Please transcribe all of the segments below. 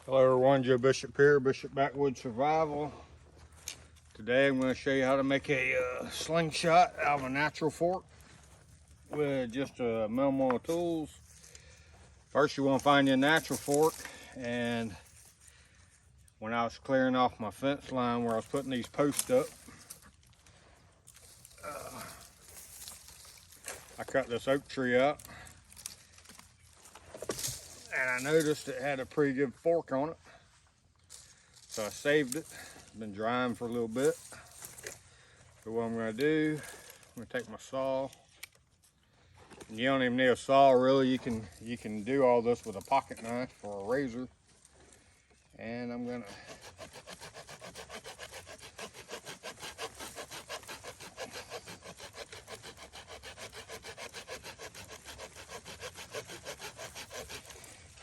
Hello everyone, Joe Bishop here, Bishop Backwoods Survival. Today I'm going to show you how to make a slingshot out of a natural fork with just a minimal of tools. First you want to find your natural fork, and when I was clearing off my fence line where I was putting these posts up, I cut this oak tree up and I noticed it had a pretty good fork on it. So I saved it. It's been drying for a little bit. So what I'm going to do, I'm going to take my saw. And you don't even need a saw really. You can do all this with a pocket knife or a razor. And I'm going to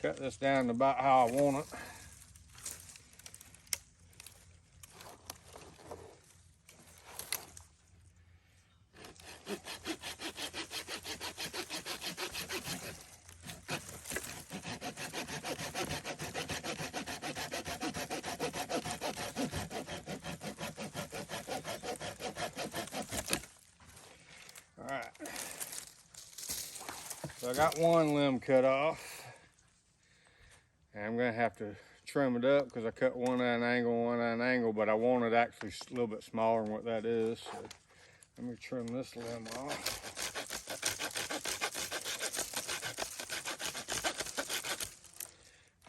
cut this down to about how I want it. Alright, so I got one limb cut off, and I'm going to have to trim it up because I cut one at an angle, but I want it actually a little bit smaller than what that is. So let me trim this limb off.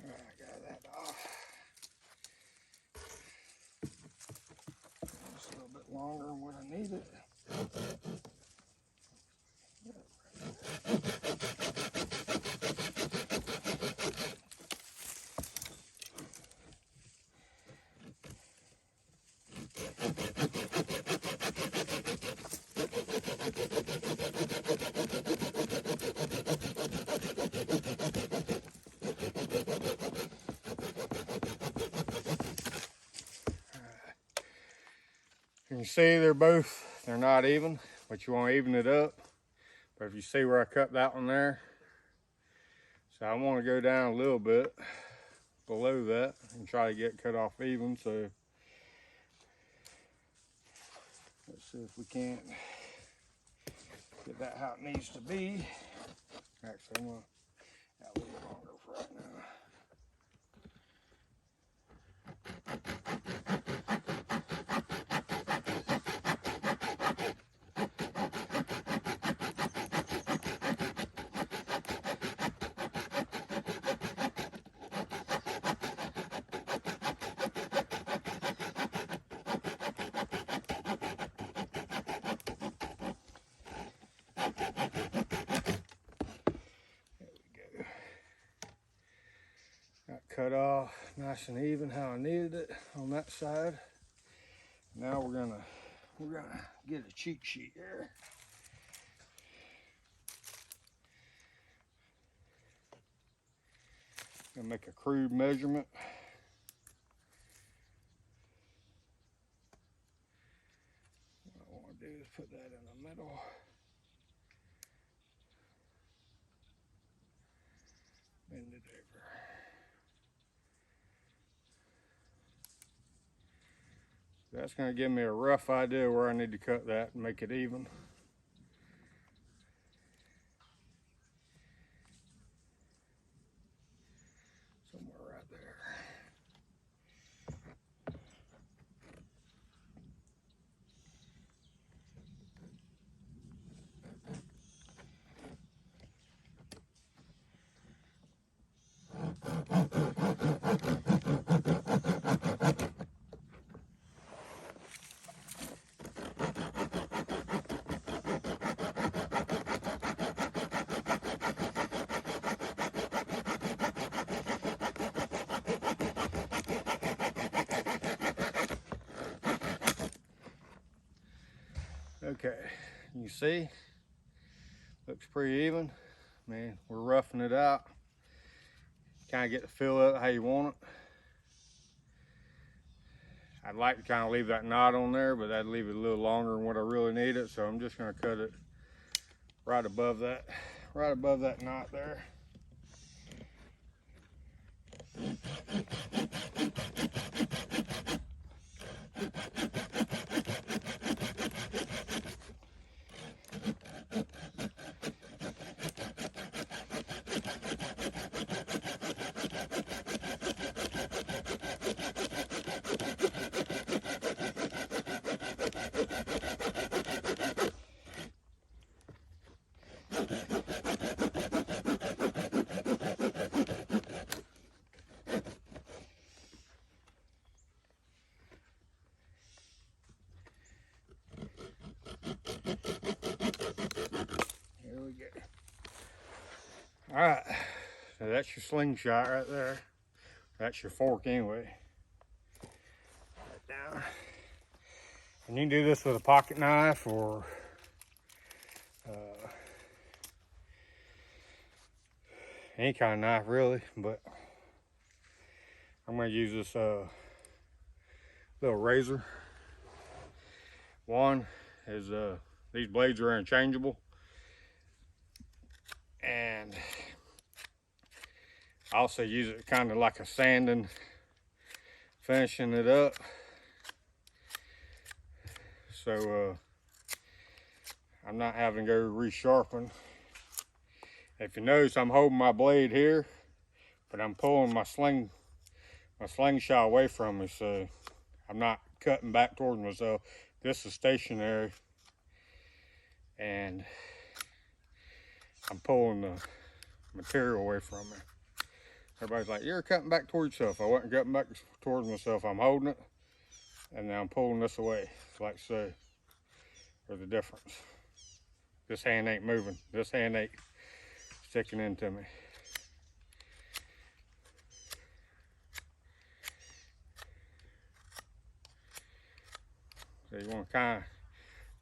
Alright, I got that off. Just a little bit longer than what I needed. You can see they're not even, but you want to even it up. But if you see where I cut that one there, so I want to go down a little bit below that and try to get cut off even. So let's see if we can't get that how it needs to be. Actually, I'm going to add a little longer for right now. Got cut off nice and even how I needed it on that side. Now we're gonna get a cheat sheet here. Gonna make a crude measurement. What I want to do is put that in the middle. Bend it over. That's going to give me a rough idea where I need to cut that and make it even. Somewhere right there. Okay, you see, looks pretty even. I mean, we're roughing it out. Kind of get the feel of it how you want it. I'd like to kind of leave that knot on there, but that'd leave it a little longer than what I really need it. So I'm just going to cut it right above that knot there. Here we go. All right, so that's your slingshot right there. That's your fork anyway. Right down. And you can do this with a pocket knife or any kind of knife really, but I'm going to use this little razor. One is these blades are interchangeable, and I also use it kind of like a sanding, finishing it up. So I'm not having to go resharpen. If you notice, I'm holding my blade here, but I'm pulling my slingshot away from me, so I'm not cutting back towards myself. This is stationary, and I'm pulling the material away from me. Everybody's like, you're cutting back towards yourself. I wasn't cutting back towards myself. I'm holding it, and then I'm pulling this away, like so. There's the difference. This hand ain't moving. This hand ain't sticking into me. So you want to kind of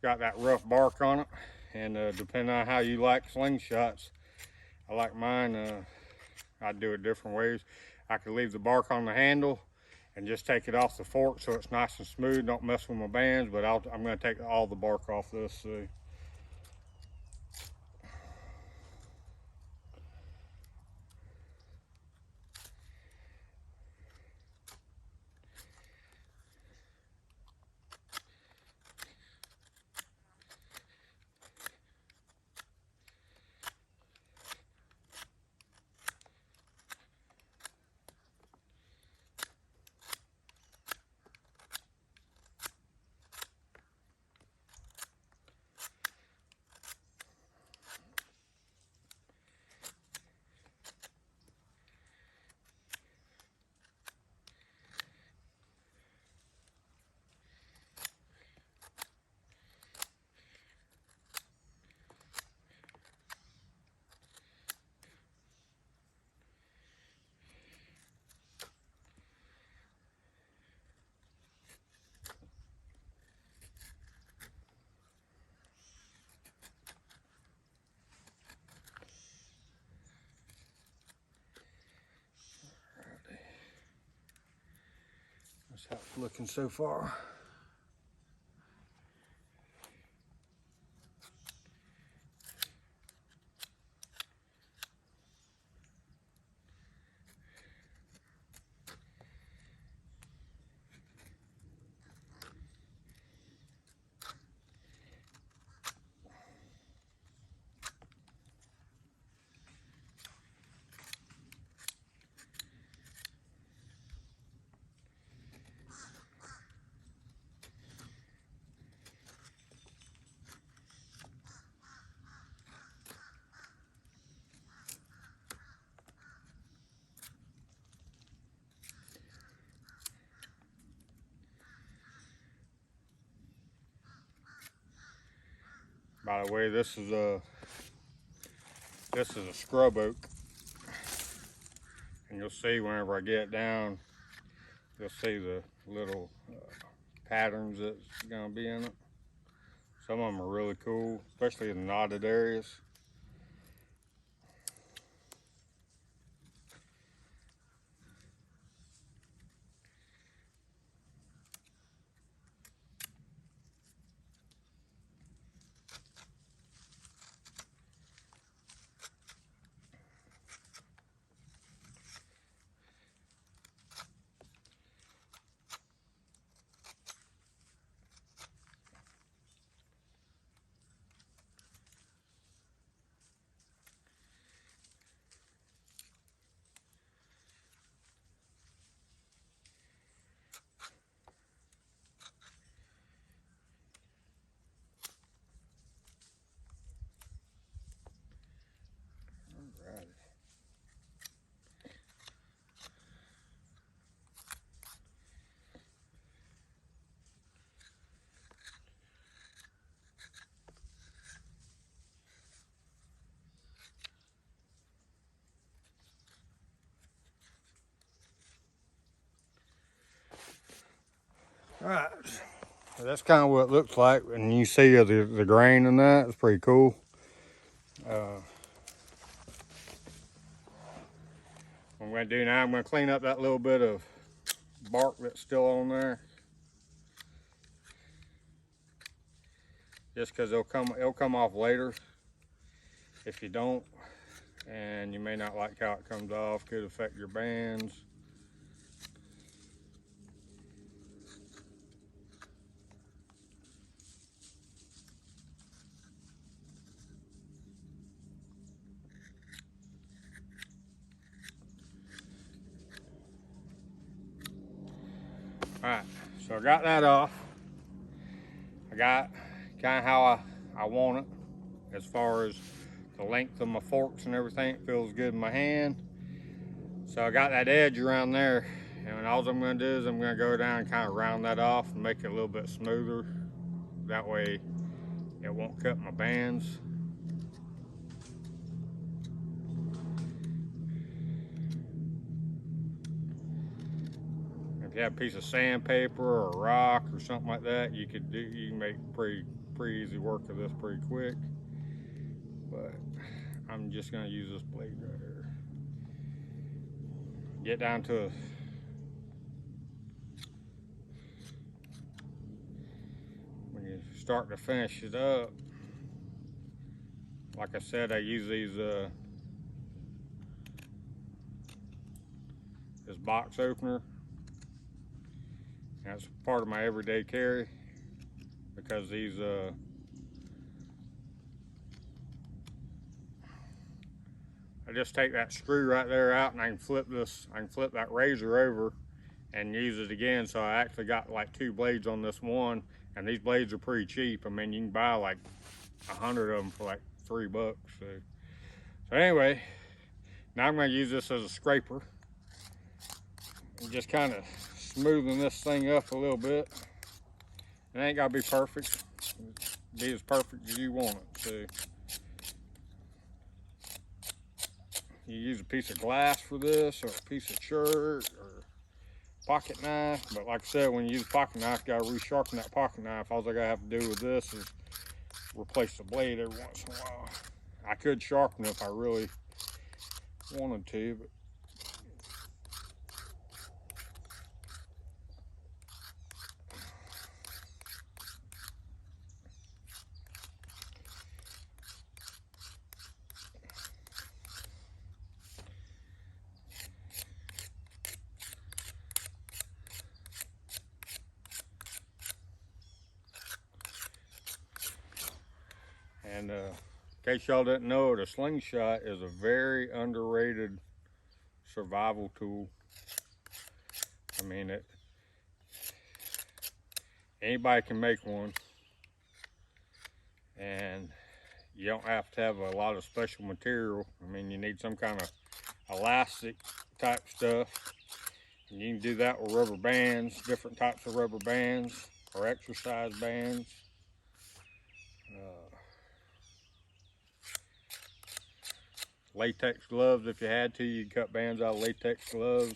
got that rough bark on it, and depending on how you like slingshots, I like mine. I do it different ways. I could leave the bark on the handle and just take it off the fork so it's nice and smooth. Don't mess with my bands, but I'm going to take all the bark off this. So. That's how it's looking so far. By the way, this is a scrub oak, and you'll see whenever I get down, you'll see the little patterns that's gonna be in it. Some of them are really cool, especially in the knotted areas. All right, so that's kind of what it looks like, and you see the grain in that. It's pretty cool. What I'm going to do now, I'm going to clean up that little bit of bark that's still on there, just because it'll come off later if you don't, and you may not like how it comes off. Could affect your bands. All right, so I got that off. I got kind of how I want it as far as the length of my forks and everything. It feels good in my hand. So I got that edge around there, and all I'm going to do is I'm going to go down and kind of round that off and make it a little bit smoother. That way it won't cut my bands. If you have a piece of sandpaper or a rock or something like that, you can make pretty easy work of this pretty quick. But I'm just going to use this blade right here. Get down to when you start to finish it up. Like I said, I use these this box opener. That's part of my everyday carry because these I just take that screw right there out and I can flip that razor over and use it again. So I actually got like 2 blades on this one, and these blades are pretty cheap. I mean, you can buy like 100 of them for like $3. So anyway, now I'm going to use this as a scraper and just kind of smoothing this thing up a little bit. It ain't got to be perfect. Be as perfect as you want it. So you use a piece of glass for this, or a piece of shirt, or pocket knife. But like I said, when you use a pocket knife, you gotta resharpen that pocket knife. All I gotta have to do with this is replace the blade every once in a while. I could sharpen it if I really wanted to, but and in case y'all didn't know, the slingshot is a very underrated survival tool. I mean, anybody can make one, and you don't have to have a lot of special material. I mean, you need some kind of elastic type stuff, and you can do that with rubber bands, different types of rubber bands or exercise bands. Latex gloves, if you had to, you could cut bands out of latex gloves.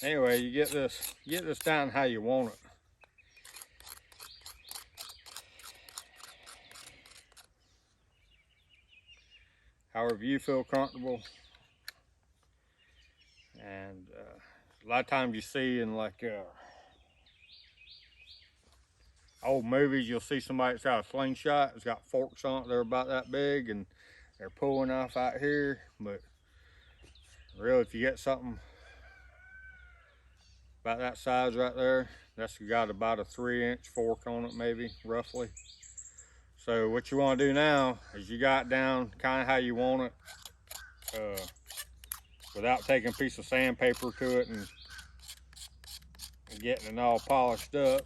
Anyway, you get this down how you want it. However you feel comfortable. And a lot of times you see in like old movies, you'll see somebody that's got a slingshot. It's got forks on it. They're about that big, and they're pulling off out here. But really, if you get something about that size right there, that's got about a 3-inch fork on it, maybe, roughly. So what you want to do now is you got down kind of how you want it, without taking a piece of sandpaper to it and getting it all polished up.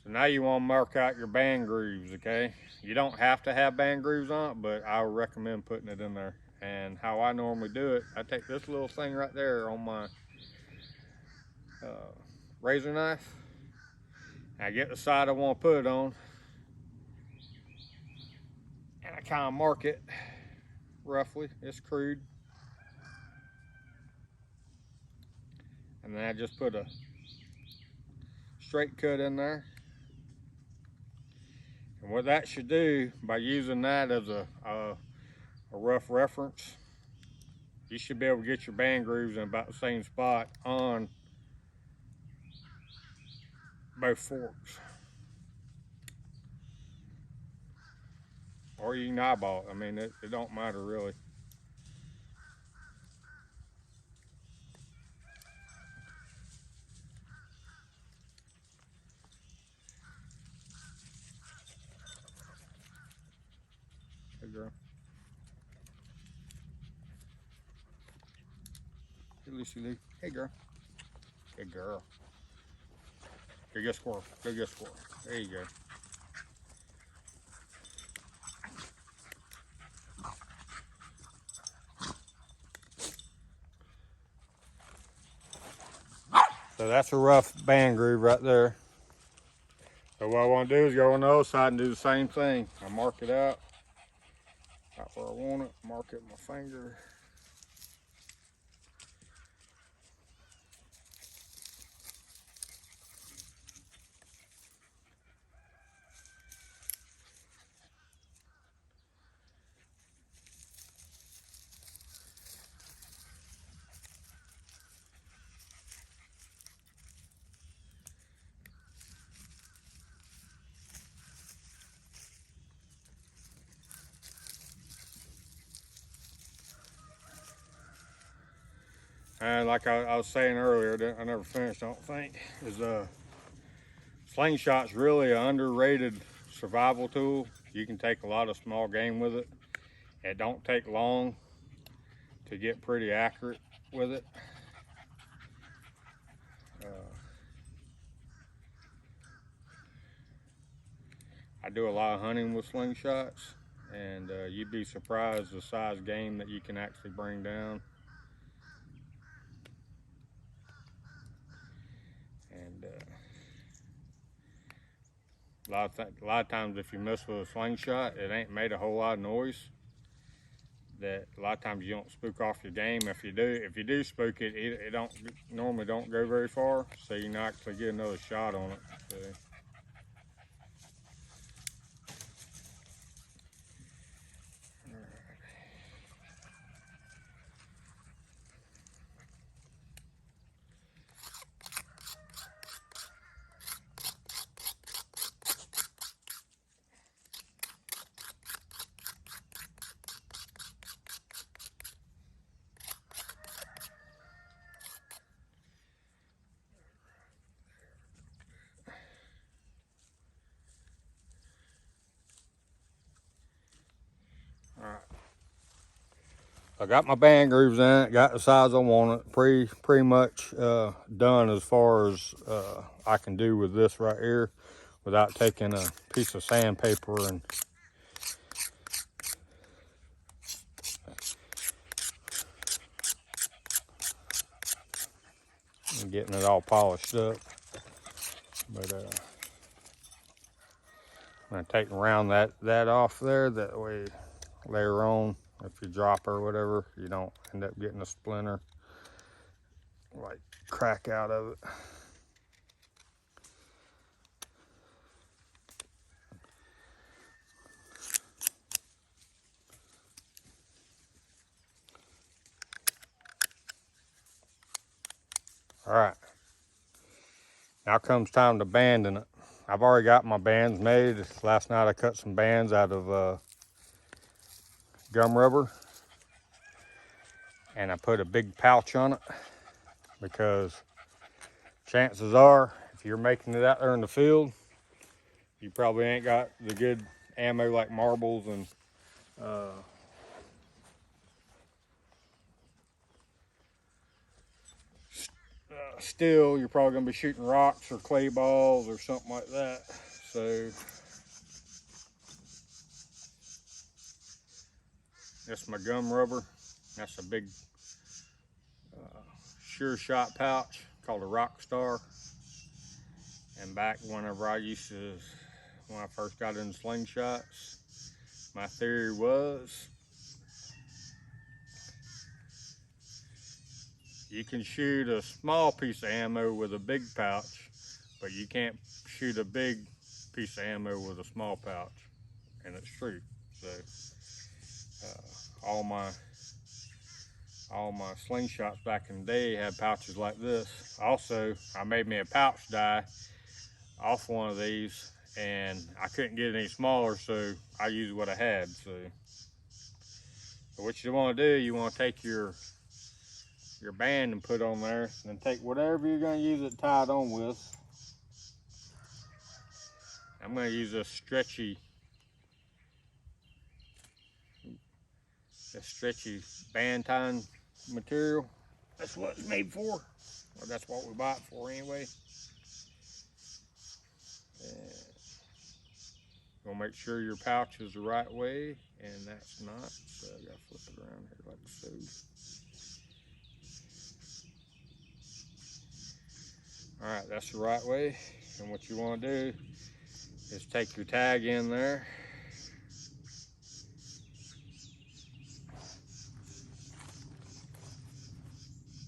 So now you want to mark out your band grooves, okay? You don't have to have band grooves on it, but I would recommend putting it in there. And how I normally do it, I take this little thing right there on my razor knife. I get the side I want to put it on, and I kind of mark it roughly. It's crude. And then I just put a straight cut in there. And what that should do, by using that as a rough reference, you should be able to get your band grooves in about the same spot on both forks. Or you can eyeball it. I mean, it don't matter really. Hey girl. Hey Lucy Lou. Hey girl. Good girl. Go get a squirrel. Go get a squirrel. There you go. So that's a rough band groove right there. So what I want to do is go on the other side and do the same thing. I mark it out right where I want it. Mark it with my finger. And like I was saying earlier, I never finished, I don't think, is slingshot's really an underrated survival tool. You can take a lot of small game with it. It don't take long to get pretty accurate with it. I do a lot of hunting with slingshots, and you'd be surprised the size game that you can actually bring down. And a lot of times if you mess with a slingshot, it ain't made a whole lot of noise. That a lot of times you don't spook off your game. If you do spook it, it normally don't go very far, so you can actually get another shot on it. So. Alright. I got my band grooves in it, got the size I want it, pretty much done as far as I can do with this right here without taking a piece of sandpaper and getting it all polished up. But I'm gonna take and round that off there, that way later on, if you drop or whatever, you don't end up getting a splinter, like crack out of it. All right, now comes time to banding it. I've already got my bands made. Last night I cut some bands out of gum rubber, and I put a big pouch on it because chances are, if you're making it out there in the field, you probably ain't got the good ammo like marbles and steel. You're probably gonna be shooting rocks or clay balls or something like that. So that's my gum rubber. That's a big sure shot pouch, called a rock star. And back when I first got into slingshots, my theory was you can shoot a small piece of ammo with a big pouch, but you can't shoot a big piece of ammo with a small pouch. And it's true. So all my slingshots back in the day had pouches like this. Also, I made me a pouch die off one of these, and I couldn't get any smaller, so I used what I had. So what you want to do, you want to take your band and put on there, and then take whatever you're going to use it tied on with. I'm going to use a stretchy band tying material. That's what it's made for. Or that's what we buy it for anyway. Gonna make sure your pouch is the right way, and that's not. So I gotta flip it around here like so. All right, that's the right way. And what you want to do is take your tag in there.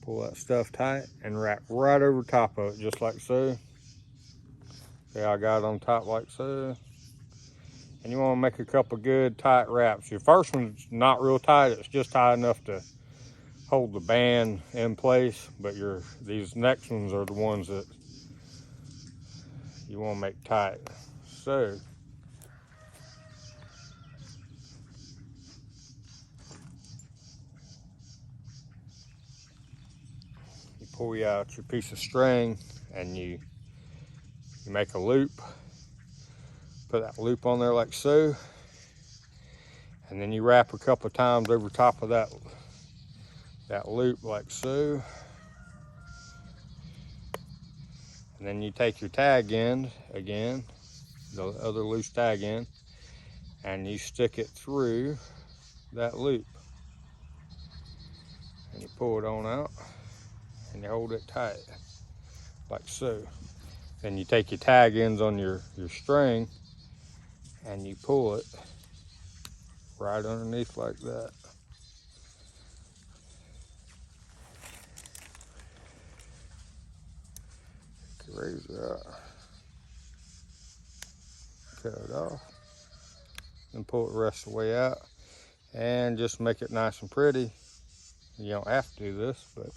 Pull that stuff tight and wrap right over top of it, just like so. See, I got it on top like so. And you want to make a couple good tight wraps. Your first one's not real tight, it's just tight enough to hold the band in place, but these next ones are the ones that you want to make tight. So you pull out your piece of string and you make a loop. Put that loop on there like so, and then you wrap a couple of times over top of that loop like so. And then you take your tag end again, the other loose tag end, and you stick it through that loop. And you pull it on out and you hold it tight like so. Then you take your tag ends on your string and you pull it right underneath like that. Razor out, cut it off, and pull it the rest of the way out, and just make it nice and pretty. You don't have to do this, but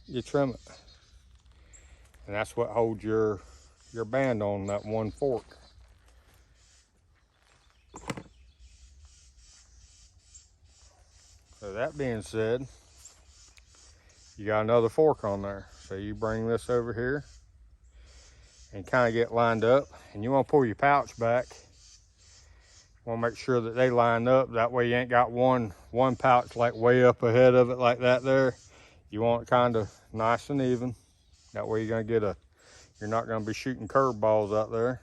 you trim it, and that's what holds your band on that one fork. So that being said, you got another fork on there. So you bring this over here and kind of get lined up, and you want to pull your pouch back. You want to make sure that they line up. That way you ain't got one pouch like way up ahead of it like that there. You want it kind of nice and even. That way you're not going to be shooting curveballs out there.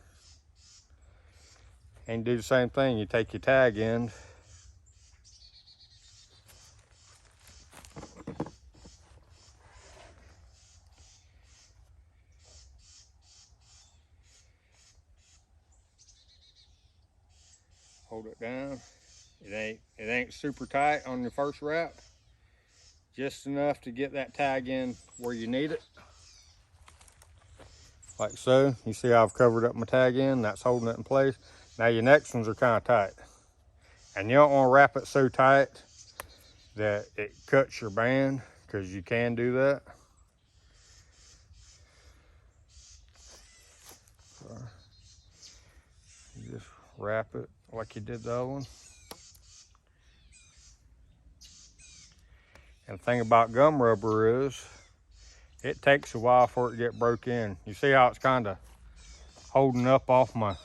And do the same thing. You take your tag end, hold it down. It ain't super tight on your first wrap. Just enough to get that tag in where you need it. Like so. You see how I've covered up my tag end? That's holding it in place. Now your next ones are kind of tight. And you don't want to wrap it so tight that it cuts your band, because you can do that. So you just wrap it like you did the other one. And the thing about gum rubber is it takes a while for it to get broke in. You see how it's kind of holding up off my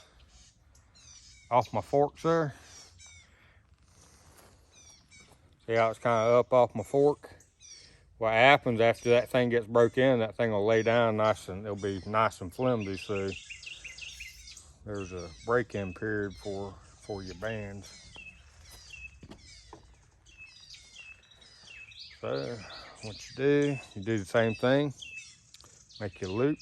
forks there? See how it's kind of up off my fork? What happens after that thing gets broke in, that thing will lay down nice and it'll be nice and flimsy. So there's a break-in period for your bands. So what you do the same thing. Make your loop.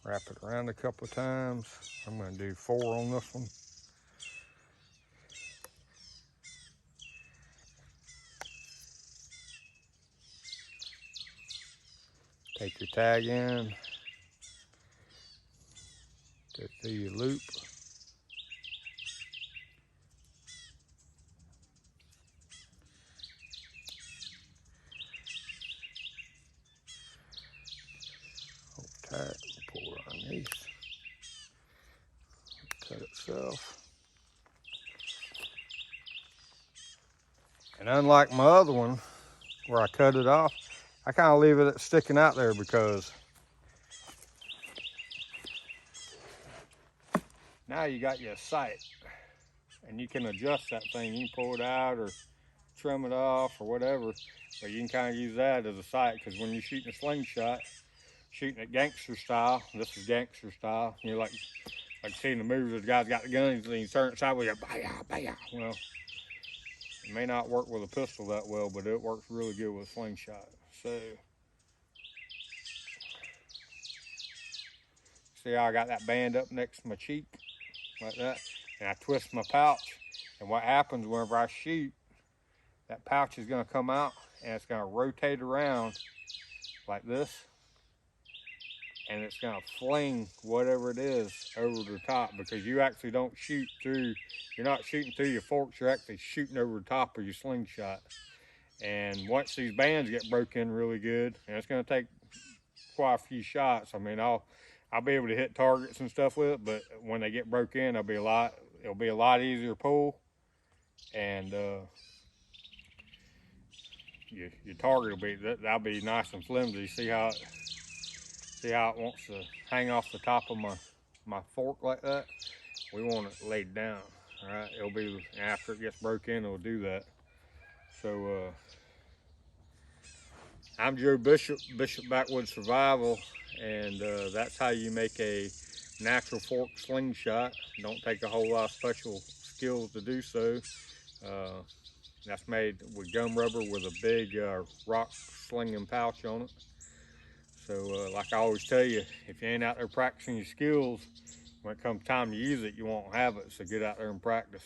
Wrap it around a couple of times. I'm going to do 4 on this one. Take your tag in. Go through your loop. Hold tight, pull it underneath. Cut itself. And unlike my other one, where I cut it off, I kind of leave it sticking out there because now you got your sight and you can adjust that thing. You can pull it out or trim it off or whatever, but you can kind of use that as a sight, because when you're shooting a slingshot, shooting it gangster style, this is gangster style, you know, like seeing the movies where the guy's got the guns and you turn it sideways, baya. Well, it may not work with a pistol that well, but it works really good with a slingshot. So, see how I got that band up next to my cheek, like that, and I twist my pouch, and what happens whenever I shoot, that pouch is going to come out and it's going to rotate around like this, and it's going to fling whatever it is over the top, because you actually don't shoot through, you're not shooting through your forks, you're actually shooting over the top of your slingshot. And once these bands get broke in really good, and it's going to take quite a few shots, I mean, I'll be able to hit targets and stuff with it, but when they get broke in, it'll be a lot easier to pull, and your target will be, that'll be nice and flimsy. See how it wants to hang off the top of my fork like that? We want it laid down. All right, it'll be, after it gets broke in, it'll do that. So I'm Joe Bishop Backwoods Survival, and that's how you make a natural fork slingshot. Don't take a whole lot of special skills to do so. That's made with gum rubber with a big rock slinging pouch on it. So like I always tell you, if you ain't out there practicing your skills, when it comes time to use it, you won't have it. So get out there and practice.